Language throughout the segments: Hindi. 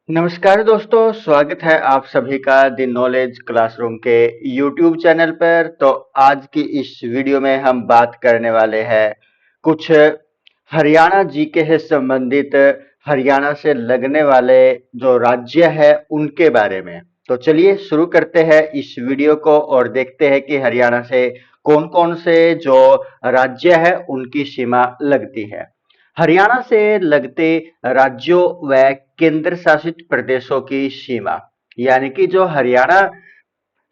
नमस्कार दोस्तों, स्वागत है आप सभी का द नॉलेज क्लासरूम के यूट्यूब चैनल पर। तो आज की इस वीडियो में हम बात करने वाले हैं कुछ हरियाणा जीके से संबंधित हरियाणा से लगने वाले जो राज्य है उनके बारे में। तो चलिए शुरू करते हैं इस वीडियो को और देखते हैं कि हरियाणा से कौन कौन से जो राज्य है उनकी सीमा लगती है। हरियाणा से लगते राज्यों व केंद्र शासित प्रदेशों की सीमा, यानी कि जो हरियाणा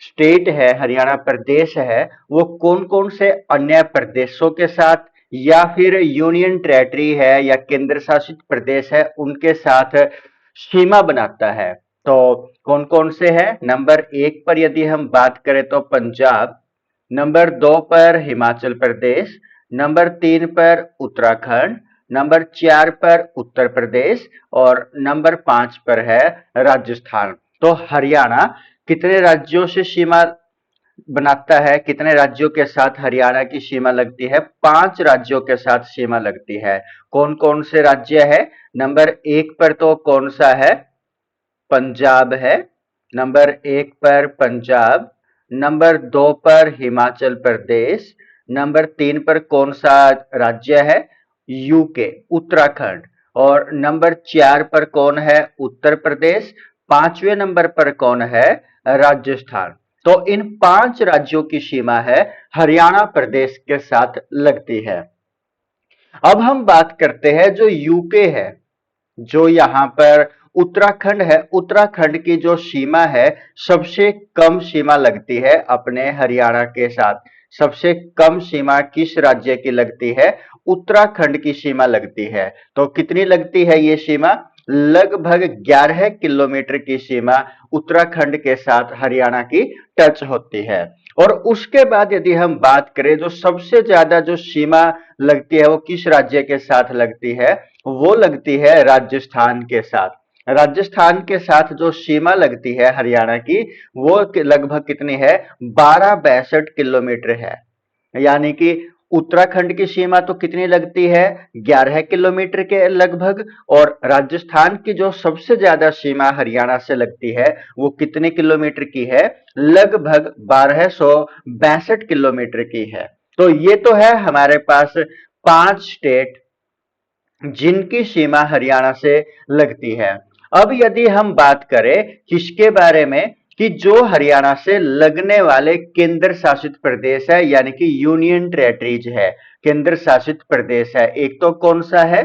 स्टेट है, हरियाणा प्रदेश है, वो कौन कौन से अन्य प्रदेशों के साथ या फिर यूनियन टेरेटरी है या केंद्र शासित प्रदेश है उनके साथ सीमा बनाता है। तो कौन कौन से है? नंबर एक पर यदि हम बात करें तो पंजाब, नंबर दो पर हिमाचल प्रदेश, नंबर तीन पर उत्तराखंड, नंबर चार पर उत्तर प्रदेश और नंबर पांच पर है राजस्थान। तो हरियाणा कितने राज्यों से सीमा बनाता है? कितने राज्यों के साथ हरियाणा की सीमा लगती है? पांच राज्यों के साथ सीमा लगती है। कौन कौन से राज्य है? नंबर एक पर तो कौन सा है? पंजाब है। नंबर एक पर पंजाब, नंबर दो पर हिमाचल प्रदेश, नंबर तीन पर कौन सा राज्य है? यूके, उत्तराखंड। और नंबर चार पर कौन है? उत्तर प्रदेश। पांचवें नंबर पर कौन है? राजस्थान। तो इन पांच राज्यों की सीमा है हरियाणा प्रदेश के साथ लगती है। अब हम बात करते हैं जो यूके है, जो यहाँ पर उत्तराखंड है, उत्तराखंड की जो सीमा है सबसे कम सीमा लगती है अपने हरियाणा के साथ। सबसे कम सीमा किस राज्य की लगती है? उत्तराखंड की सीमा लगती है। तो कितनी लगती है ये सीमा? लगभग 11 किलोमीटर की सीमा उत्तराखंड के साथ हरियाणा की टच होती है। और उसके बाद यदि हम बात करें जो सबसे ज्यादा जो सीमा लगती है वो किस राज्य के साथ लगती है? वो लगती है राजस्थान के साथ। राजस्थान के साथ जो सीमा लगती है हरियाणा की, वो लगभग कितनी है? 1262 किलोमीटर है। यानी कि उत्तराखंड की सीमा तो कितनी लगती है? 11 किलोमीटर के लगभग। और राजस्थान की जो सबसे ज्यादा सीमा हरियाणा से लगती है वो कितने किलोमीटर की है? लगभग 1262 किलोमीटर की है। तो ये तो है हमारे पास पांच स्टेट जिनकी सीमा हरियाणा से लगती है। अब यदि हम बात करें किसके बारे में, कि जो हरियाणा से लगने वाले केंद्र शासित प्रदेश है, यानी कि यूनियन टेरेटरीज है, केंद्र शासित प्रदेश है। एक तो कौन सा है?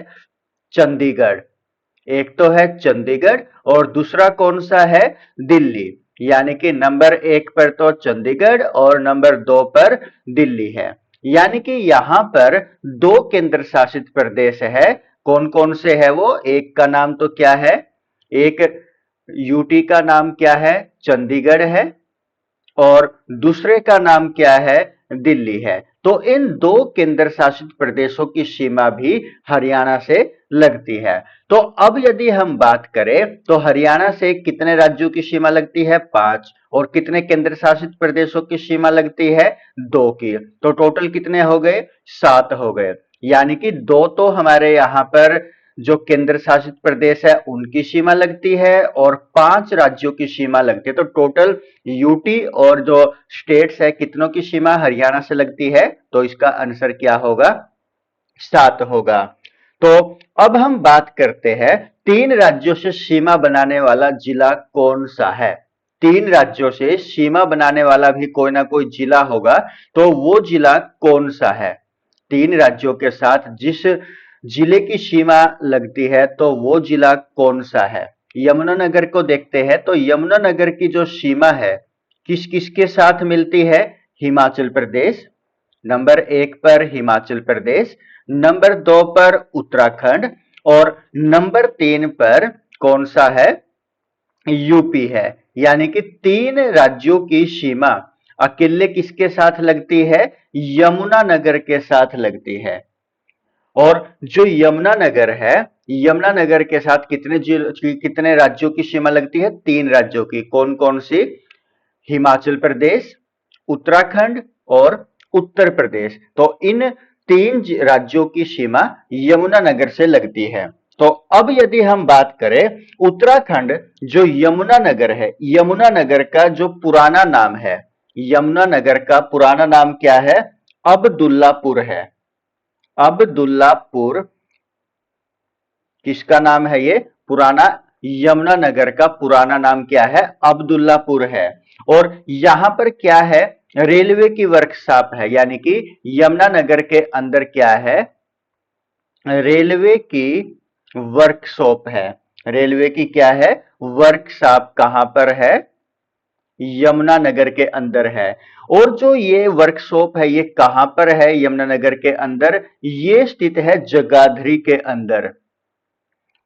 चंडीगढ़। एक तो है चंडीगढ़ और दूसरा कौन सा है? दिल्ली। यानी कि नंबर एक पर तो चंडीगढ़ और नंबर दो पर दिल्ली है। यानी कि यहां पर दो केंद्र शासित प्रदेश है। कौन कौन से है वो? एक का नाम तो क्या है? एक यूटी का नाम क्या है? चंडीगढ़ है। और दूसरे का नाम क्या है? दिल्ली है। तो इन दो केंद्र शासित प्रदेशों की सीमा भी हरियाणा से लगती है। तो अब यदि हम बात करें तो हरियाणा से कितने राज्यों की सीमा लगती है? पांच। और कितने केंद्र शासित प्रदेशों की सीमा लगती है? दो की। तो टोटल कितने हो गए? सात हो गए। यानी कि दो तो हमारे यहां पर जो केंद्र शासित प्रदेश है उनकी सीमा लगती है और पांच राज्यों की सीमा लगती है। तो टोटल यूटी और जो स्टेट्स है कितनों की सीमा हरियाणा से लगती है? तो इसका आंसर क्या होगा? सात होगा। तो अब हम बात करते हैं तीन राज्यों से सीमा बनाने वाला जिला कौन सा है। तीन राज्यों से सीमा बनाने वाला भी कोई ना कोई जिला होगा, तो वो जिला कौन सा है? तीन राज्यों के साथ जिस जिले की सीमा लगती है तो वो जिला कौन सा है? यमुनानगर को देखते हैं तो यमुनानगर की जो सीमा है किस किस के साथ मिलती है? हिमाचल प्रदेश। नंबर एक पर हिमाचल प्रदेश, नंबर दो पर उत्तराखंड और नंबर तीन पर कौन सा है? यूपी है। यानी कि तीन राज्यों की सीमा अकेले किसके साथ लगती है? यमुनानगर के साथ लगती है। और जो यमुनानगर है, यमुनानगर के साथ कितने राज्यों की सीमा लगती है? तीन राज्यों की। कौन कौन सी? हिमाचल प्रदेश, उत्तराखंड और उत्तर प्रदेश। तो इन तीन राज्यों की सीमा यमुनानगर से लगती है। तो अब यदि हम बात करें उत्तराखंड, जो यमुनानगर है, यमुनानगर का जो पुराना नाम है, यमुनानगर का पुराना नाम क्या है? अब्दुल्लापुर है। अब्दुल्लापुर किसका नाम है? ये पुराना यमुनानगर का पुराना नाम क्या है? अब्दुल्लापुर है। और यहां पर क्या है? रेलवे की वर्कशॉप है, यानी कि यमुनानगर के अंदर क्या है? रेलवे की वर्कशॉप है। रेलवे की क्या है? वर्कशॉप कहां पर है? यमुनानगर के अंदर है। और जो ये वर्कशॉप है, ये कहां पर है यमुनानगर के अंदर? ये स्थित है जगाधरी के अंदर।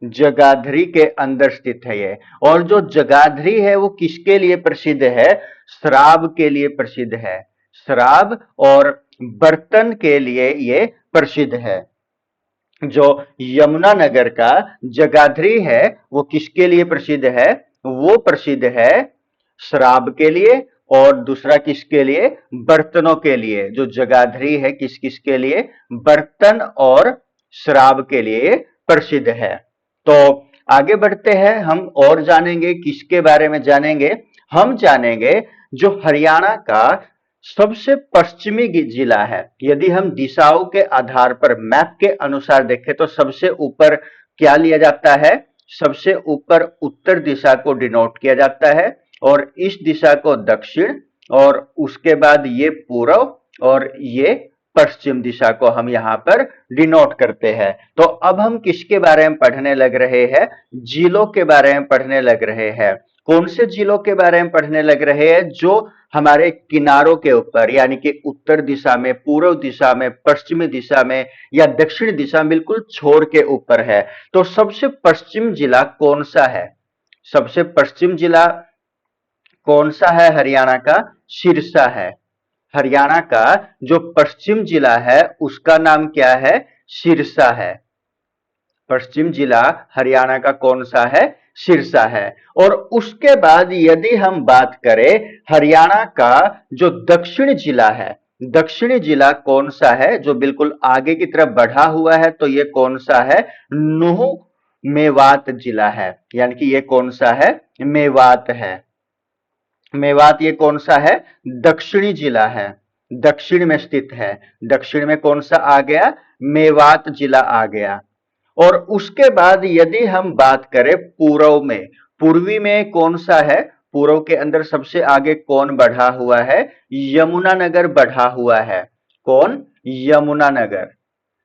जगाधरी के अंदर स्थित है ये। और जो जगाधरी है वो किसके लिए प्रसिद्ध है? शराब के लिए प्रसिद्ध है। शराब और बर्तन के लिए ये प्रसिद्ध है। जो यमुनानगर का जगाधरी है वो किसके लिए प्रसिद्ध है? वो प्रसिद्ध है शराब के लिए, और दूसरा किसके लिए? बर्तनों के लिए। जो जगाधरी है किस किस के लिए? बर्तन और शराब के लिए प्रसिद्ध है। तो आगे बढ़ते हैं, हम और जानेंगे किसके बारे में जानेंगे? हम जानेंगे जो हरियाणा का सबसे पश्चिमी जिला है। यदि हम दिशाओं के आधार पर मैप के अनुसार देखें तो सबसे ऊपर क्या लिया जाता है? सबसे ऊपर उत्तर दिशा को डिनोट किया जाता है, और इस दिशा को दक्षिण, और उसके बाद ये पूर्व, और ये पश्चिम दिशा को हम यहाँ पर डिनोट करते हैं। तो अब हम किसके बारे में पढ़ने लग रहे हैं? जिलों के बारे में पढ़ने लग रहे हैं। कौन से जिलों के बारे में पढ़ने लग रहे हैं? जो हमारे किनारों के ऊपर, यानी कि उत्तर दिशा में, पूर्व दिशा में, पश्चिमी दिशा में या दक्षिण दिशा, बिल्कुल छोर के ऊपर है। तो सबसे पश्चिम जिला कौन सा है? सबसे पश्चिम जिला कौन सा है हरियाणा का? सिरसा है। हरियाणा का जो पश्चिम जिला है उसका नाम क्या है? सिरसा है। पश्चिम जिला हरियाणा का कौन सा है? सिरसा है। और उसके बाद यदि हम बात करें हरियाणा का जो दक्षिण जिला है, दक्षिणी जिला कौन सा है जो बिल्कुल आगे की तरफ बढ़ा हुआ है? तो ये कौन सा है? नूह मेवात जिला है। यानी कि ये कौन सा है? मेवात है। मेवात ये कौन सा है? दक्षिणी जिला है, दक्षिण में स्थित है। दक्षिण में कौन सा आ गया? मेवात जिला आ गया। और उसके बाद यदि हम बात करें पूर्व में, पूर्वी में कौन सा है? पूर्व के अंदर सबसे आगे कौन बढ़ा हुआ है? यमुनानगर बढ़ा हुआ है। कौन? यमुनानगर।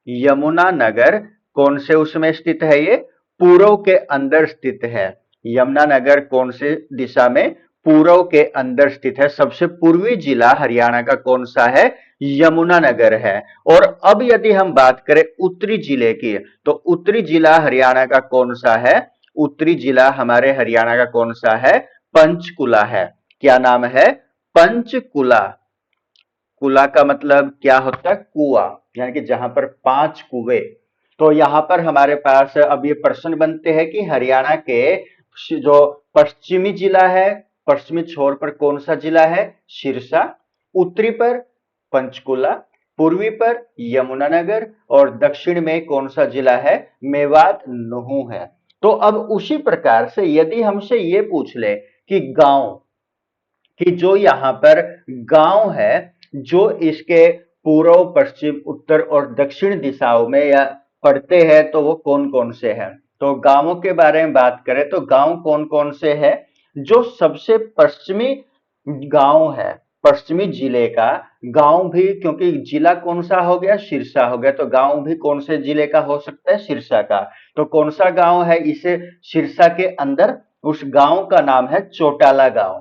यमुनानगर कौन से उसमें स्थित है? ये पूर्व के अंदर स्थित है। यमुनानगर कौन से दिशा में? पूर्व के अंदर स्थित है। सबसे पूर्वी जिला हरियाणा का कौन सा है? यमुनानगर है। और अब यदि हम बात करें उत्तरी जिले की, तो उत्तरी जिला हरियाणा का कौन सा है? उत्तरी जिला हमारे हरियाणा का कौन सा है? पंचकुला है। क्या नाम है? पंचकुला। कुला का मतलब क्या होता है? कुआं, यानी कि जहां पर 5 कुएं। तो यहां पर हमारे पास अब ये प्रश्न बनते हैं कि हरियाणा के जो पश्चिमी जिला है, पश्चिमी छोर पर कौन सा जिला है? सिरसा। उत्तरी पर पंचकुला, पूर्वी पर यमुनानगर, और दक्षिण में कौन सा जिला है? मेवात नूह है। तो अब उसी प्रकार से यदि हमसे ये पूछ ले कि गांव, कि जो यहाँ पर गांव है, जो इसके पूर्व, पश्चिम, उत्तर और दक्षिण दिशाओं में या पड़ते हैं, तो वो कौन कौन से हैं? तो गांवों के बारे में बात करें तो गांव कौन कौन से हैं? जो सबसे पश्चिमी गांव है, पश्चिमी जिले का गांव भी, क्योंकि जिला कौन सा हो गया? सिरसा हो गया, तो गांव भी कौन से जिले का हो सकता है? सिरसा का। तो कौन सा गांव है इसे सिरसा के अंदर? उस गांव का नाम है चौटाला गांव।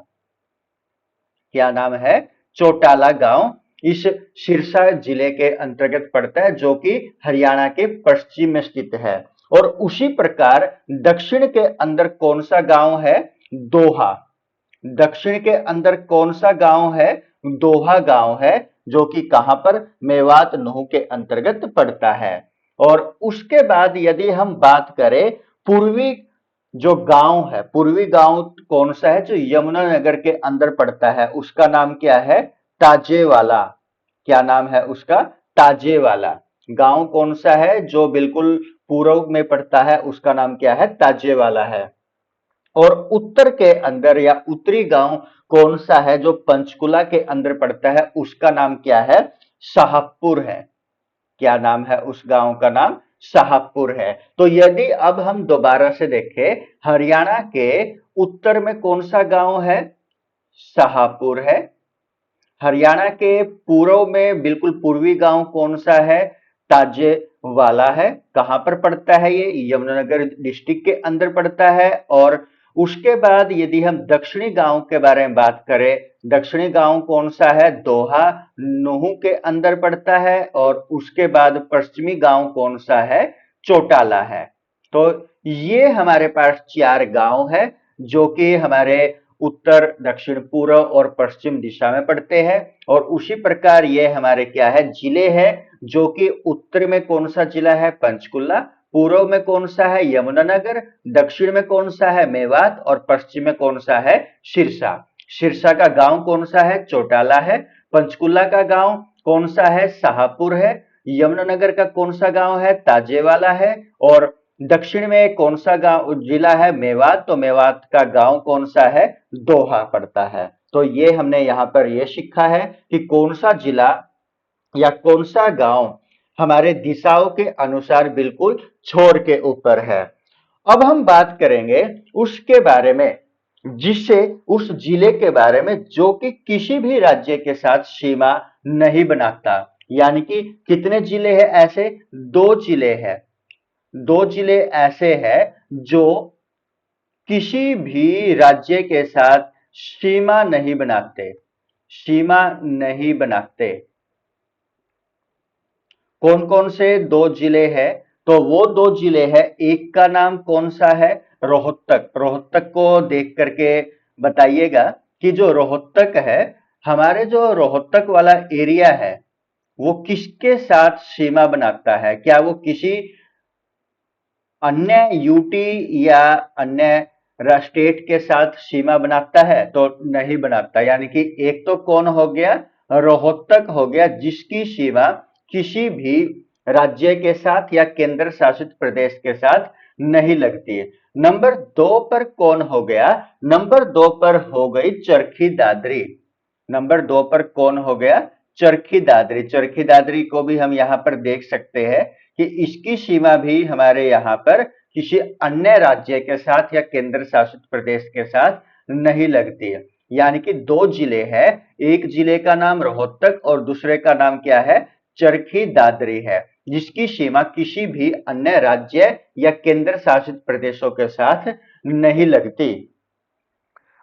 क्या नाम है? चौटाला गांव इस सिरसा जिले के अंतर्गत पड़ता है, जो कि हरियाणा के पश्चिम में स्थित है। और उसी प्रकार दक्षिण के अंदर कौन सा गांव है? दोहा। दक्षिण के अंदर कौन सा गांव है? दोहा गांव है, जो कि कहां पर? मेवात नूह के अंतर्गत पड़ता है। और उसके बाद यदि हम बात करें पूर्वी जो गांव है, पूर्वी गांव कौन सा है? जो यमुनानगर के अंदर पड़ता है, उसका नाम क्या है? ताजेवाला। क्या नाम है उसका? ताजेवाला। गांव कौन सा है जो बिल्कुल पूर्व में पड़ता है, उसका नाम क्या है? ताजेवाला है। और उत्तर के अंदर या उत्तरी गांव कौन सा है जो पंचकुला के अंदर पड़ता है, उसका नाम क्या है? शाहपुर है। क्या नाम है उस गांव का? नाम शाहपुर है। तो यदि अब हम दोबारा से देखें, हरियाणा के उत्तर में कौन सा गांव है? शाहपुर है। हरियाणा के पूर्व में बिल्कुल पूर्वी गांव कौन सा है? ताजेवाला है। कहां पर पड़ता है ये? यमुनानगर डिस्ट्रिक्ट के अंदर पड़ता है। और उसके बाद यदि हम दक्षिणी गांव के बारे में बात करें, दक्षिणी गांव कौन सा है? दोहा नूहू के अंदर पड़ता है। और उसके बाद पश्चिमी गांव कौन सा है? चौटाला है। तो ये हमारे पास चार गांव है जो कि हमारे उत्तर, दक्षिण, पूर्व और पश्चिम दिशा में पड़ते हैं। और उसी प्रकार ये हमारे क्या है? जिले हैं, जो कि उत्तर में कौन सा जिला है? पंचकुला। पूर्व में कौन सा है? यमुनानगर। दक्षिण में कौन सा है? मेवात। और पश्चिम में कौन सा है? सिरसा। सिरसा का गांव कौन सा है? चौटाला है। पंचकुला का गांव कौन सा है? शाहपुर है। यमुनानगर का कौन सा गांव है? ताजेवाला है। और दक्षिण में कौन सा गांव जिला है? मेवात। तो मेवात का गांव कौन सा है? दोहा पड़ता है। तो ये हमने यहाँ पर ये सीखा है कि कौन सा जिला या कौन सा गांव हमारे दिशाओं के अनुसार बिल्कुल छोर के ऊपर है। अब हम बात करेंगे उसके बारे में, जिससे उस जिले के बारे में जो कि किसी भी राज्य के साथ सीमा नहीं बनाता। यानी कि कितने जिले हैं ऐसे? दो जिले हैं। दो जिले ऐसे हैं जो किसी भी राज्य के साथ सीमा नहीं बनाते। सीमा नहीं बनाते। कौन कौन से दो जिले हैं? तो वो दो जिले हैं, एक का नाम कौन सा है? रोहतक। रोहतक को देख करके बताइएगा कि जो रोहतक है, हमारे जो रोहतक वाला एरिया है, वो किसके साथ सीमा बनाता है? क्या वो किसी अन्य यूटी या अन्य स्टेट के साथ सीमा बनाता है? तो नहीं बनाता। यानी कि एक तो कौन हो गया? रोहतक हो गया, जिसकी सीमा किसी भी राज्य के साथ या केंद्र शासित प्रदेश के साथ नहीं लगती है। नंबर दो पर कौन हो गया? नंबर दो पर हो गई चरखी दादरी। नंबर दो पर कौन हो गया? चरखी दादरी। चरखी दादरी को भी हम यहाँ पर देख सकते हैं कि इसकी सीमा भी हमारे यहाँ पर किसी अन्य राज्य के साथ या केंद्र शासित प्रदेश के साथ नहीं लगती है। यानी कि दो जिले हैं, एक जिले का नाम रोहतक और दूसरे का नाम क्या है? चरखी दादरी है, जिसकी सीमा किसी भी अन्य राज्य या केंद्र शासित प्रदेशों के साथ नहीं लगती।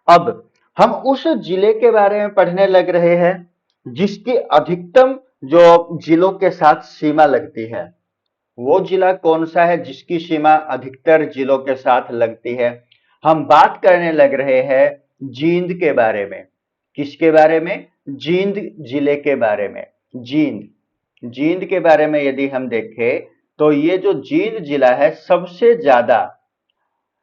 अब हम उस जिले के बारे में पढ़ने लग रहे हैं जिसकी अधिकतम जो जिलों के साथ सीमा लगती है। वो जिला कौन सा है जिसकी सीमा अधिकतर जिलों के साथ लगती है? हम बात करने लग रहे हैं जींद के बारे में। किसके बारे में? जींद जिले के बारे में। जींद, जींद के बारे में यदि हम देखें तो ये जो जींद जिला है, सबसे ज्यादा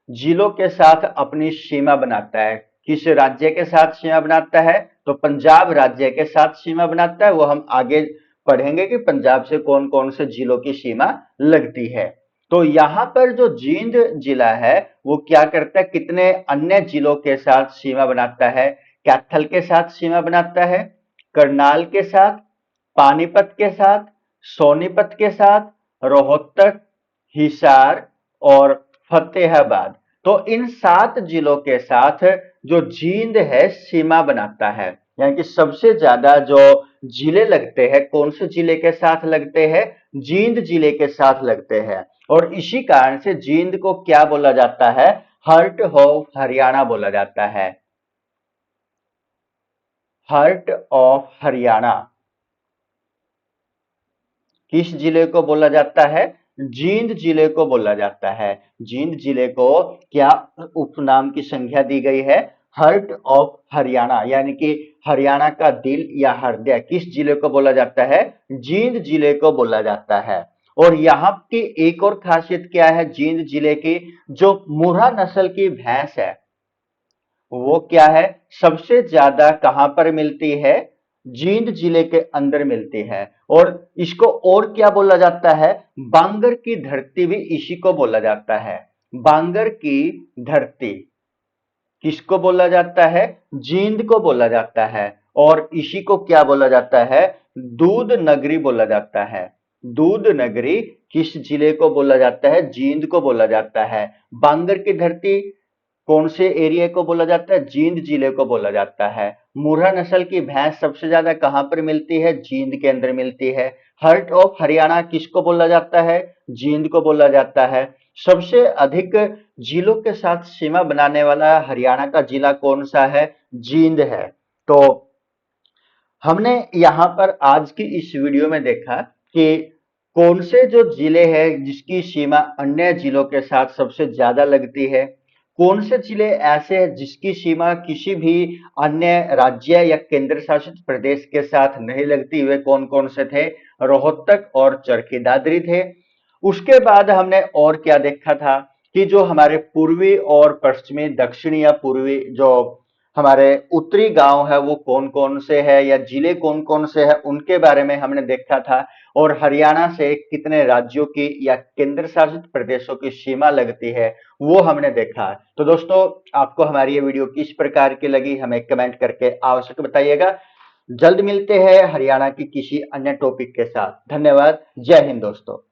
जिलों के साथ अपनी सीमा बनाता है। किस राज्य के साथ सीमा बनाता है? तो पंजाब राज्य के साथ सीमा बनाता है। वो हम आगे पढ़ेंगे कि पंजाब से कौन कौन से जिलों की सीमा लगती है। तो यहाँ पर जो जींद जिला है, वो क्या करता है? कितने अन्य जिलों के साथ सीमा बनाता है? कैथल के साथ सीमा बनाता है, करनाल के साथ, पानीपत के साथ, सोनीपत के साथ, रोहतक, हिसार और फतेहाबाद। तो इन 7 जिलों के साथ जो जींद है सीमा बनाता है। यानी कि सबसे ज्यादा जो जिले लगते हैं, कौन से जिले के साथ लगते हैं? जींद जिले के साथ लगते हैं। और इसी कारण से जींद को क्या बोला जाता है? हार्ट ऑफ हरियाणा बोला जाता है। हार्ट ऑफ हरियाणा किस जिले को बोला जाता है? जींद जिले को बोला जाता है। जींद जिले को क्या उपनाम की संख्या दी गई है? Heart of Haryana. यानी कि हरियाणा का दिल या हृदय किस जिले को बोला जाता है? जींद जिले को बोला जाता है। और यहाँ की एक और खासियत क्या है जींद जिले की? जो मुर्रा नस्ल की भैंस है, वो क्या है? सबसे ज्यादा कहां पर मिलती है? जींद जिले के अंदर मिलती है। और इसको और क्या बोला जाता है, बांगर की धरती भी इसी को बोला जाता है। बांगर की धरती किसको बोला जाता है, जींद को बोला जाता है। और इसी को क्या बोला जाता है, दूध नगरी बोला जाता है। दूध नगरी किस जिले को बोला जाता है, जींद को बोला जाता है। बांगर की धरती कौन से एरिया को बोला जाता है, जींद जिले को बोला जाता है। मुर्रा नस्ल की भैंस सबसे ज्यादा कहां पर मिलती है, जींद के अंदर मिलती है। हर्ट ऑफ हरियाणा किसको बोला जाता है, जींद को बोला जाता है। सबसे अधिक जिलों के साथ सीमा बनाने वाला हरियाणा का जिला कौन सा है, जींद है। तो हमने यहाँ पर आज की इस वीडियो में देखा कि कौन से जो जिले हैं जिसकी सीमा अन्य जिलों के साथ सबसे ज्यादा लगती है, कौन से जिले ऐसे हैं जिसकी सीमा किसी भी अन्य राज्य या केंद्र शासित प्रदेश के साथ नहीं लगती, वे कौन कौन से थे, रोहतक और चरखी दादरी थे। उसके बाद हमने और क्या देखा था कि जो हमारे पूर्वी और पश्चिमी, दक्षिणी या पूर्वी जो हमारे उत्तरी गांव है वो कौन कौन से है या जिले कौन कौन से है उनके बारे में हमने देखा था। और हरियाणा से कितने राज्यों की या केंद्र शासित प्रदेशों की सीमा लगती है वो हमने देखा। तो दोस्तों, आपको हमारी ये वीडियो किस प्रकार की लगी हमें कमेंट करके आवश्यक बताइएगा। जल्द मिलते हैं हरियाणा की किसी अन्य टॉपिक के साथ। धन्यवाद। जय हिंद दोस्तों।